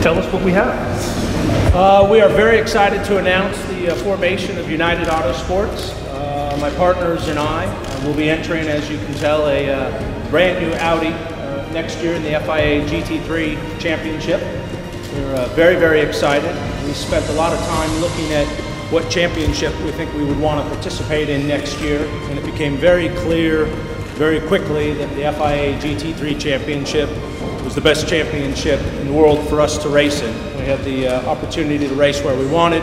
tell us what we have. We are very excited to announce the formation of United Autosports. My partners and I will be entering, as you can tell, a brand new Audi next year in the FIA GT3 Championship. We're very, very excited. We spent a lot of time looking at what championship we think we would want to participate in next year, and it became very clear very quickly that the FIA GT3 Championship was the best championship in the world for us to race in. We had the opportunity to race where we wanted,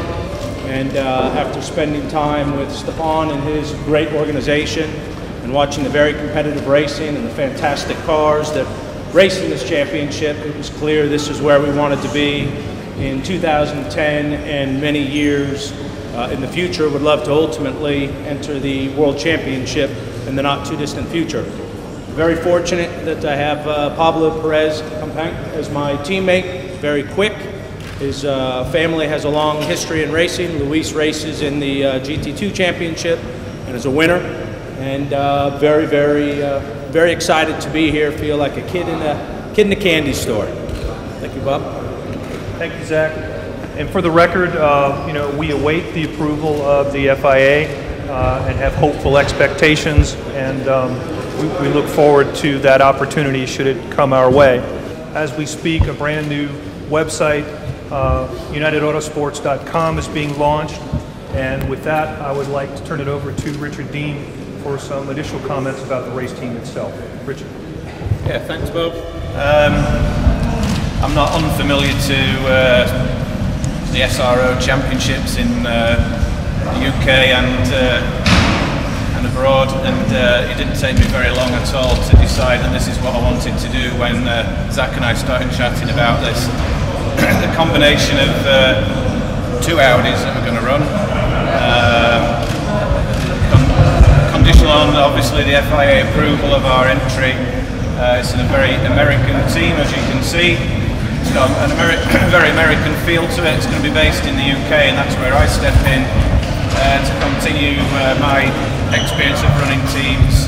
and after spending time with Stephane and his great organization and watching the very competitive racing and the fantastic cars that race in this championship, it was clear this is where we wanted to be in 2010 and many years in the future. Would love to ultimately enter the World Championship in the not too distant future. Very fortunate that I have Pablo Perez as my teammate, very quick. His family has a long history in racing. Luis races in the GT2 Championship and is a winner. And very, very excited to be here. Feel like a kid in a candy store. Thank you, Bob. Thank you, Zach. And for the record, you know, we await the approval of the FIA and have hopeful expectations, and we look forward to that opportunity should it come our way. As we speak, a brand new website, UnitedAutosports.com, is being launched, and with that, I would like to turn it over to Richard Dean for some additional comments about the race team itself. Richard. Yeah, thanks, Bob. I'm not unfamiliar to the SRO championships in the UK and abroad, and it didn't take me very long at all to decide that this is what I wanted to do when Zach and I started chatting about this. The combination of two Audis that we're going to run, conditional on obviously the FIA approval of our entry. It's a very American team, as you can see. It's got a very American feel to it. It's going to be based in the UK, and that's where I step in to continue my experience of running teams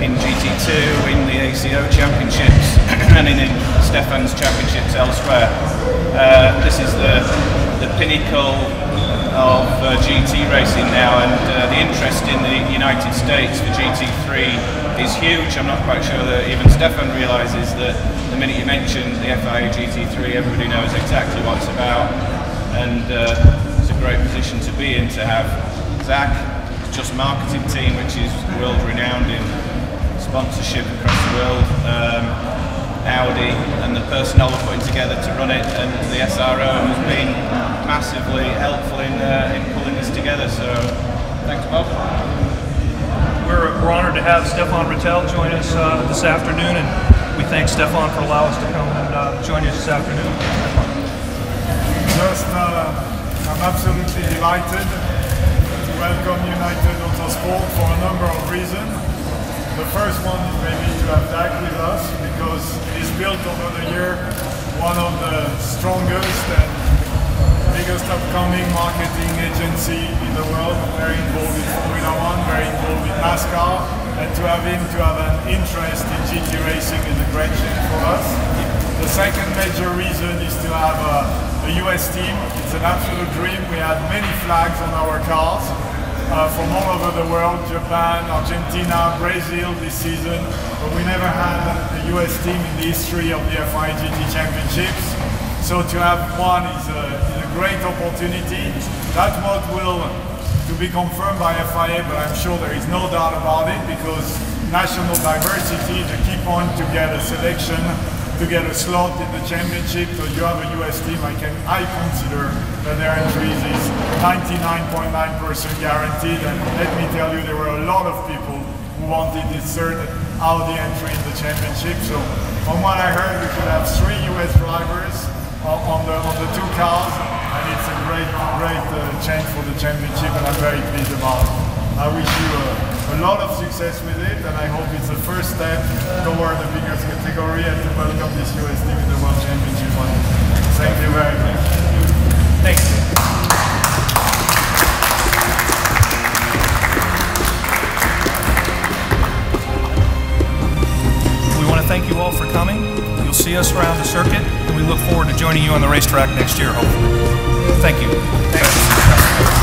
in GT2, in the ACO Championships, and in Stephane's Championships elsewhere. This is the pinnacle of GT racing now, and the interest in the United States for GT3 is huge. I'm not quite sure that even Stephane realises that the minute you mention the FIA GT3, everybody knows exactly what it's about, and it's a great position to be in to have Zak, Just Marketing team, which is world renowned in sponsorship across the world, Audi, and the personnel we're putting together to run it, and the SRO has been massively helpful in pulling this together. So thanks, Bob. We're honored to have Stephane Ratel join us this afternoon, and we thank Stephane for allowing us to come and join us this afternoon. I'm absolutely delighted to welcome United Autosports for a number of reasons. The first one is maybe to have Zak with us, because he's built over the year one of the strongest and biggest upcoming marketing agency in the world, very involved in Formula One, very involved in NASCAR, and to have him to have an interest in GT racing is a great change for us. The second major reason is to have a US team. It's an absolute dream. We had many flags on our cars from all over the world, Japan, Argentina, Brazil this season, but we never had a US team in the history of the FIA GT Championships. So to have one is a great opportunity. That's what will to be confirmed by FIA, but I'm sure there is no doubt about it, because national diversity is a key point to get a selection, to get a slot in the championship. So you have a US team, I consider that their entries is 99.9% guaranteed, and let me tell you, there were a lot of people who wanted this third Audi entry in the championship. So from what I heard, we could have 3 US drivers on the two cars, and it's a great change for the championship, and I'm very pleased about it. I wish you a lot of success with it, and I hope it's the first step toward the biggest category, and to welcome this US team in the World Championship. Thank you very much. Thanks. We want to thank you all for coming. You'll see see us around the circuit, and we look forward to joining you on the racetrack next year, hopefully. Thank you. Thanks.